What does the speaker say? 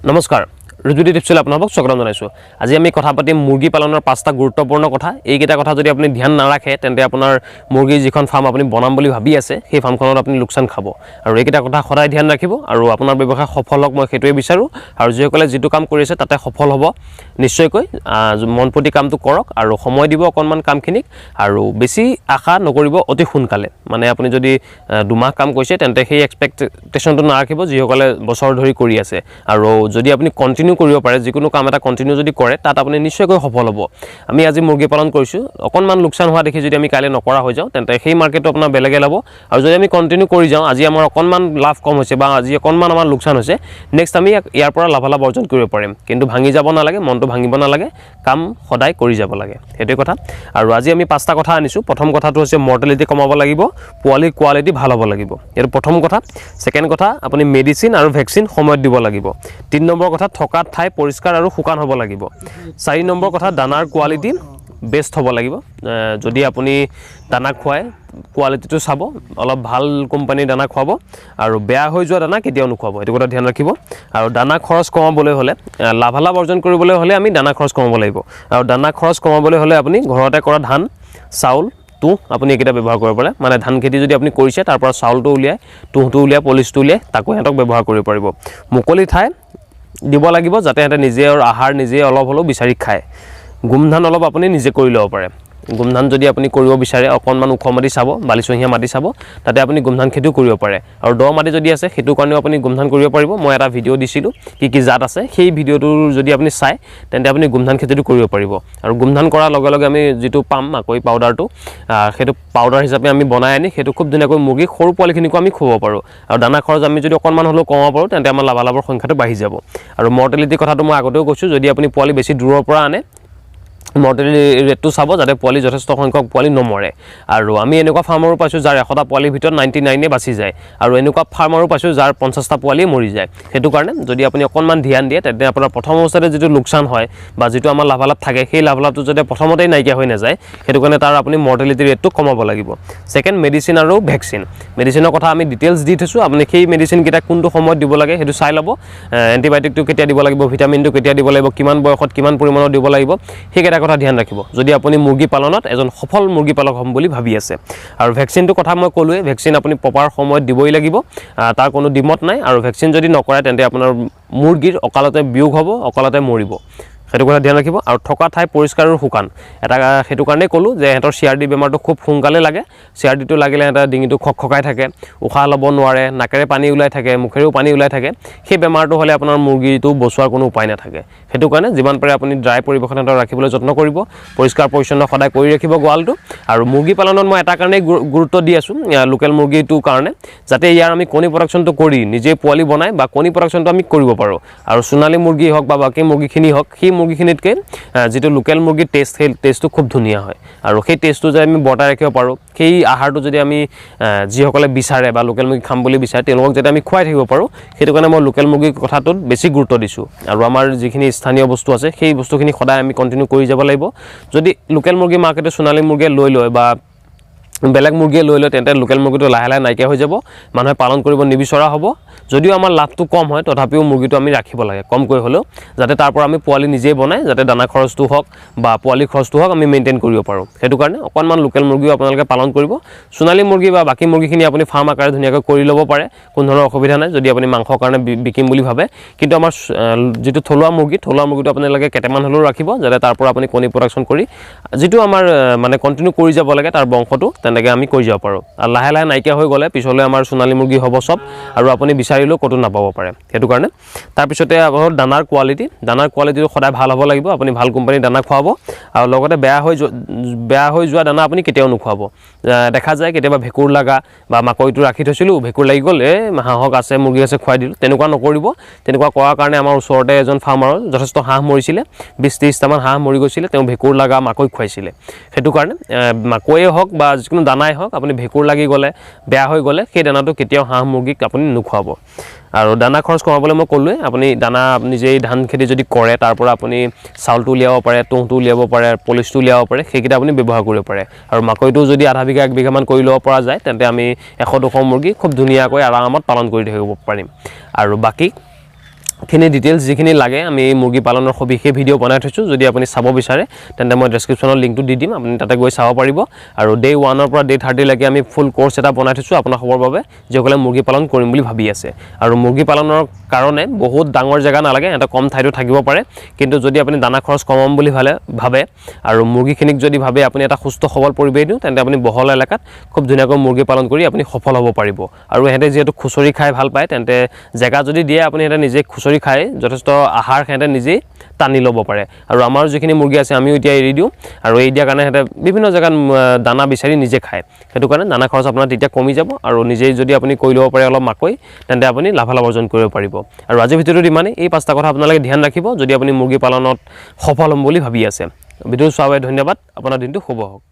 নমস্কাৰ ৰুজুটি টিপছলৈ আপোনালোকক স্বাগতম জনাইছোঁ। আজি আমি কথা পাতিম মুৰ্গী পালনৰ 5টা গুৰুত্বপূৰ্ণ কথা। এইকেইটা কথা যদি আপুনি ধ্যান নাৰাখে তেন্তে আপোনাৰ মুৰ্গীৰ যিখন ফাৰ্ম আপুনি বনাম বুলি ভাবি আছে সেই ফাৰ্মখনত আপুনি লোকচান খাব। আৰু এইকেইটা কথা সদায় ধ্যান ৰাখিব আৰু আপোনাৰ ব্যৱসায় সফল হওক মই সেইটোৱে বিচাৰোঁ। আৰু যিসকলে যিটো কাম কৰি আছে তাতে সফল হ'ব নিশ্চয়কৈ মন প্ৰতি কামটো কৰক আৰু সময় দিব অকণমান কামখিনিক আৰু বেছি আশা নকৰিব অতি সোনকালে। মানে আপুনি যদি 2 মাহ কাম কৰিছে তেন্তে সেই এক্সপেক্টেশ্যনটো নাৰাখিব যিসকলে বছৰ ধৰি কৰি আছে। আৰু যদি আপুনি কণ্টিনিউ কৰিব পাৰে যিকোনো কাম এটা কণ্টিনিউ যদি কৰে তাত আপুনি নিশ্চয়কৈ সফল হ'ব। আমি আজি মুৰ্গী পালন কৰিছোঁ, অকণমান লোকচান হোৱা দেখি যদি আমি কাইলৈ নকৰা হৈ যাওঁ তেন্তে সেই মাৰ্কেটটো আপোনাৰ বেলেগে ল'ব। আৰু যদি আমি কণ্টিনিউ কৰি যাওঁ আজি আমাৰ অকণমান লাভ কম হৈছে বা আজি অকণমান আমাৰ লোকচান হৈছে, নেক্সট আমি ইয়াৰ পৰা লাভালাভ অৰ্জন কৰিব পাৰিম। কিন্তু ভাঙি যাব নালাগে, মনটো ভাঙিব নালাগে, কাম সদায় কৰি যাব লাগে, সেইটোৱে কথা। আৰু আজি আমি 5টা কথা আনিছোঁ। প্ৰথম কথাটো হৈছে মৰ্টেলিটি কমাব লাগিব, পোৱালিৰ কোৱালিটি ভাল হ'ব লাগিব, এইটো প্ৰথম কথা। ছেকেণ্ড কথা আপুনি মেডিচিন আৰু ভেকচিন সময়ত দিব লাগিব। 3 নম্বৰ কথা থকা ঠাই পৰিষ্কাৰ আৰু শুকান হ'ব লাগিব। 4 নম্বৰ কথা দানাৰ কোৱালিটি বেষ্ট হ'ব লাগিব। যদি আপুনি দানা খুৱায় কোৱালিটিটো চাব, অলপ ভাল কোম্পানীৰ দানা খুৱাব আৰু বেয়া হৈ যোৱা দানা কেতিয়াও নোখুৱাব, এইটো কথা ধ্যান ৰাখিব। আৰু দানা খৰচ কমাবলৈ হ'লে, লাভালাভ অৰ্জন কৰিবলৈ হ'লে আমি দানা খৰচ কমাব লাগিব। আৰু দানা খৰচ কমাবলৈ হ'লে আপুনি ঘৰতে কৰা ধান, চাউল, তুঁহ আপুনি এইকেইটা ব্যৱহাৰ কৰিব পাৰে। মানে ধান খেতি যদি আপুনি কৰিছে তাৰ পৰা চাউলটো উলিয়াই, তুঁহটো উলিয়াই, পলিচটো উলিয়াই তাকো সিহঁতক ব্যৱহাৰ কৰিব পাৰিব। মুকলি ঠাই দিব লাগিব যাতে সিহঁতে নিজে আৰু আহাৰ নিজে অলপ হ'লেও বিচাৰি খায়। গোমধান অলপ আপুনি নিজে কৰি ল'ব পাৰে। গোমধান যদি আপুনি কৰিব বিচাৰে অকণমান ওখ মাটি চাব, বালিচহীয়া মাটি চাব, তাতে আপুনি গোমধান খেতিও কৰিব পাৰে। আৰু দ মাটি যদি আছে সেইটো কাৰণেও আপুনি গোমধান কৰিব পাৰিব। মই এটা ভিডিঅ' দিছিলোঁ কি জাত আছে, সেই ভিডিঅ'টোৰ যদি আপুনি চায় তেন্তে আপুনি গোমধান খেতিটো কৰিব পাৰিব। আৰু গোমধান কৰাৰ লগে লগে আমি যিটো পাম মাকৈ পাউডাৰটো, সেইটো পাউডাৰ হিচাপে আমি বনাই আনি সেইটো খুব ধুনীয়াকৈ মুৰ্গী সৰু পোৱালিখিনিকো আমি খুৱাব পাৰোঁ। আৰু দানা খৰচ আমি যদি অকণমান হ'লেও কমাব পাৰোঁ তেন্তে আমাৰ লাভালাভৰ সংখ্যাটো বাঢ়ি যাব। আৰু মৰ্টেলিটি কথাটো মই আগতেও কৈছোঁ, যদি আপুনি পোৱালি বেছি দূৰৰ পৰা আনে মৰ্টেলিটি ৰেটটো চাব যাতে পোৱালি যথেষ্ট সংখ্যক পোৱালি নমৰে। আৰু আমি এনেকুৱা ফাৰ্মাৰো পাইছোঁ যাৰ 100টা পোৱালিৰ ভিতৰত 99 বাচি যায়। আৰু এনেকুৱা ফাৰ্মাৰো পাইছোঁ যাৰ 50টা পোৱালিয়ে মৰি যায়। সেইটো কাৰণে যদি আপুনি অকণমান ধ্যান দিয়ে তেন্তে আপোনাৰ প্ৰথম অৱস্থাতে যিটো লোকচান হয় বা যিটো আমাৰ লাভালাভ থাকে সেই লাভালাভটো যাতে প্ৰথমতেই নাইকিয়া হৈ নাযায়, সেইটো কাৰণে তাৰ আপুনি মৰ্টেলিটি ৰেটটো কমাব লাগিব। ছেকেণ্ড মেডিচিন আৰু ভেকচিন। মেডিচিনৰ কথা আমি ডিটেইলছ দি থৈছোঁ, আপুনি সেই মেডিচিনকেইটা কোনটো সময়ত দিব লাগে সেইটো চাই ল'ব। এণ্টিবায়'টিকটো কেতিয়া দিব লাগিব, ভিটামিনটো কেতিয়া দিব লাগিব, কিমান বয়সত কিমান পৰিমাণৰ দিব লাগিব, সেইকেইটা কথা ধ্যান ৰাখিব যদি আপুনি মুৰ্গী পালনত এজন সফল মুৰ্গী পালক হ'ম বুলি ভাবি আছে। আৰু ভেকচিনটোৰ কথা মই ক'লোৱেই, ভেকচিন আপুনি প্ৰপাৰ সময়ত দিবই লাগিব, তাৰ কোনো ডিমত নাই। আৰু ভেকচিন যদি নকৰে তেন্তে আপোনাৰ মুৰ্গীৰ অকালতে বিয়োগ হ'ব, অকালতে মৰিব, সেইটো কথা ধ্যান ৰাখিব। আৰু থকা ঠাই পৰিষ্কাৰ আৰু শুকান, সেইটো কাৰণেই ক'লোঁ যে সিহঁতৰ CRD বেমাৰটো খুব সোনকালে লাগে। CRDটো লাগিলে সিহঁতৰ ডিঙিটো খকখকাই থাকে, উশাহ ল'ব নোৱাৰে, নাকেৰে পানী ওলাই থাকে, মুখেৰেও পানী ওলাই থাকে। সেই বেমাৰটো হ'লে আপোনাৰ মুৰ্গীটো বচোৱাৰ কোনো উপায় নাথাকে। সেইটো কাৰণে যিমান পাৰে আপুনি ড্ৰাই পৰিৱেশত সিহঁতক ৰাখিবলৈ যত্ন কৰিব, পৰিষ্কাৰ পৰিচ্ছন্ন সদায় কৰি ৰাখিব গঁৰালটো। আৰু মুৰ্গী পালনত মই এটা কাৰণেই গুৰুত্ব দি আছোঁ, লোকেল মুৰ্গীটোৰ কাৰণে, যাতে ইয়াৰ আমি কণী প্ৰডাকশ্যনটো কৰি নিজে পোৱালি বনাই বা কণী প্ৰডাকশ্যনটো আমি কৰিব পাৰোঁ। আৰু সোণালী মুৰ্গী হওক বা বাকী মুৰ্গীখিনি হওক, সেই মুৰ্গীখিনিতকৈ যিটো লোকেল মুৰ্গীৰ টেষ্ট সেই টেষ্টটো খুব ধুনীয়া হয়। আৰু সেই টেষ্টটো যদি আমি বৰ্তাই ৰাখিব পাৰোঁ, সেই আহাৰটো যদি আমি যিসকলে বিচাৰে বা লোকেল মুৰ্গী খাম বুলি বিচাৰে তেওঁলোকক যাতে আমি খুৱাই থাকিব পাৰোঁ, সেইটো কাৰণে মই লোকেল মুৰ্গীৰ কথাটোত বেছি গুৰুত্ব দিছোঁ। আৰু আমাৰ যিখিনি স্থানীয় বস্তু আছে সেই বস্তুখিনি সদায় আমি কণ্টিনিউ কৰি যাব লাগিব। যদি লোকেল মুৰ্গী মাৰ্কেটে সোণালী মুৰ্গীয়ে লৈ লয় বা বেলেগ মুৰ্গীয়ে লৈ লয় তেন্তে লোকেল মুৰ্গীটো লাহে লাহে নাইকিয়া হৈ যাব, মানুহে পালন কৰিব নিবিচৰা হ'ব। যদিও আমাৰ লাভটো কম হয় তথাপিও মুৰ্গীটো আমি ৰাখিব লাগে কমকৈ হ'লেও, যাতে তাৰ পৰা আমি পোৱালি নিজেই বনাই যাতে দানা খৰচটো হওক বা পোৱালি খৰচটো হওক আমি মেইনটেইন কৰিব পাৰোঁ। সেইটো কাৰণে অকণমান লোকেল মুৰ্গীও আপোনালোকে পালন কৰিব। সোণালী মুৰ্গী বা বাকী মুৰ্গীখিনি আপুনি ফাৰ্ম আকাৰে ধুনীয়াকৈ কৰি ল'ব পাৰে, কোনো ধৰণৰ অসুবিধা নাই যদি আপুনি মাংসৰ কাৰণে বিকিম বুলি ভাবে। কিন্তু আমাৰ যিটো থলুৱা মুৰ্গীটো আপোনালোকে কেইটামান হ'লেও ৰাখিব যাতে তাৰ পৰা আপুনি কণী প্ৰডাকশ্যন কৰি যিটো আমাৰ মানে কণ্টিনিউ কৰি যাব লাগে তাৰ বংশটো তেনেকৈ আমি কৰি যাব পাৰোঁ। আৰু লাহে লাহে নাইকিয়া হৈ গ'লে পিছলৈ আমাৰ সোণালী মুৰ্গী হ'ব চব, আৰু আপুনি বিচাৰিলেও ক'তো নাপাব পাৰে। সেইটো কাৰণে তাৰপিছতে আপোনাৰ দানাৰ কোৱালিটিটো সদায় ভাল হ'ব লাগিব। আপুনি ভাল কোম্পানীৰ দানা খুৱাব আৰু লগতে বেয়া হৈ যোৱা দানা আপুনি কেতিয়াও নোখোৱাব। দেখা যায় কেতিয়াবা ভেঁকুৰ লগা বা মাকৈটো ৰাখি থৈছিলোঁ ভেঁকুৰ লাগি গ'ল, হাঁহক আছে মুৰ্গী আছে খুৱাই দিলোঁ, তেনেকুৱা নকৰিব। তেনেকুৱা কৰাৰ কাৰণে আমাৰ ওচৰতে এজন ফাৰ্মাৰৰ যথেষ্ট হাঁহ মৰিছিলে, 20-30টামান হাঁহ মৰি গৈছিলে, তেওঁ ভেঁকুৰ লগা মাকৈ খুৱাইছিলে। সেইটো কাৰণে মাকৈয়ে হওক বা যিকোনো দানাই হওক আপুনি ভেঁকুৰ লাগি গ'লে বেয়া হৈ গ'লে সেই দানাটো কেতিয়াও হাঁহ মুৰ্গীক আপুনি নোখোৱাব। আৰু দানা খৰচ কমাবলৈ মই ক'লোৱেই, আপুনি দানা নিজেই ধান খেতি যদি কৰে তাৰ পৰা আপুনি চাউলটো উলিয়াব পাৰে, তুঁহটো উলিয়াব পাৰে, পলিচটো উলিয়াব পাৰে, সেইকেইটা আপুনি ব্যৱহাৰ কৰিব পাৰে। আৰু মাকৈটো যদি আধা বিঘা 1 বিঘামান কৰি ল'ব পৰা যায় তেন্তে আমি 100-200 মুৰ্গী খুব ধুনীয়াকৈ আৰামত পালন কৰি থাকিব পাৰিম। আৰু বাকী এইখিনি ডিটেইলছ যিখিনি লাগে আমি এই মুৰ্গী পালনৰ সবিশেষ ভিডিঅ' বনাই থৈছোঁ যদি আপুনি চাব বিচাৰে তেন্তে মই ডেছক্ৰিপশ্যনৰ লিংকটো দি দিম আপুনি তাতে গৈ চাব পাৰিব আৰু ডে 1 পৰা ডে 30 লৈকে আমি ফুল কোৰ্ছ এটা বনাই থৈছোঁ আপোনালোকৰ বাবে যিসকলে মুৰ্গী পালন কৰিম বুলি ভাবি আছে আৰু মুৰ্গী পালনৰ কাৰণে বহুত ডাঙৰ জেগা নালাগে এটা কম ঠাইতো থাকিব পাৰে কিন্তু যদি আপুনি দানা খৰচ কমাম বুলি ভাবে আৰু মুৰ্গীখিনিক যদি ভাবে আপুনি এটা সুস্থ সবল পৰিৱেশ দিওঁ তেন্তে আপুনি বহল এলেকাত খুব ধুনীয়াকৈ মুৰ্গী পালন কৰি আপুনি সফল হ'ব পাৰিব আৰু এহেঁতে যিহেতু খুচৰি খাই ভাল পায় তেন্তে জেগা যদি দিয়ে আপুনি এটা নিজে খুচৰি খাই যথেষ্ট আহাৰ সিহঁতে নিজেই টানি ল'ব পাৰে আৰু আমাৰ যিখিনি মুৰ্গী আছে আমিও এতিয়া এৰি দিওঁ আৰু এই দিয়াৰ কাৰণে সিহঁতে বিভিন্ন জেগাত দানা বিচাৰি নিজে খায় সেইটো কাৰণে দানা খৰচ আপোনাৰ তেতিয়া কমি যাব আৰু নিজেই যদি আপুনি কৰি ল'ব পাৰে অলপ মাকৈ তেন্তে আপুনি লাভালাভ অৰ্জন কৰিব পাৰিব আৰু আজিৰ ভিডিঅ'টোত ইমানেই এই 5টা কথা আপোনালোকে ধ্যান ৰাখিব যদি আপুনি মুৰ্গী পালনত সফল হ'ম বুলি ভাবি আছে ভিডিঅ'টো চোৱাৰ বাবে ধন্যবাদ আপোনাৰ দিনটো শুভ হওক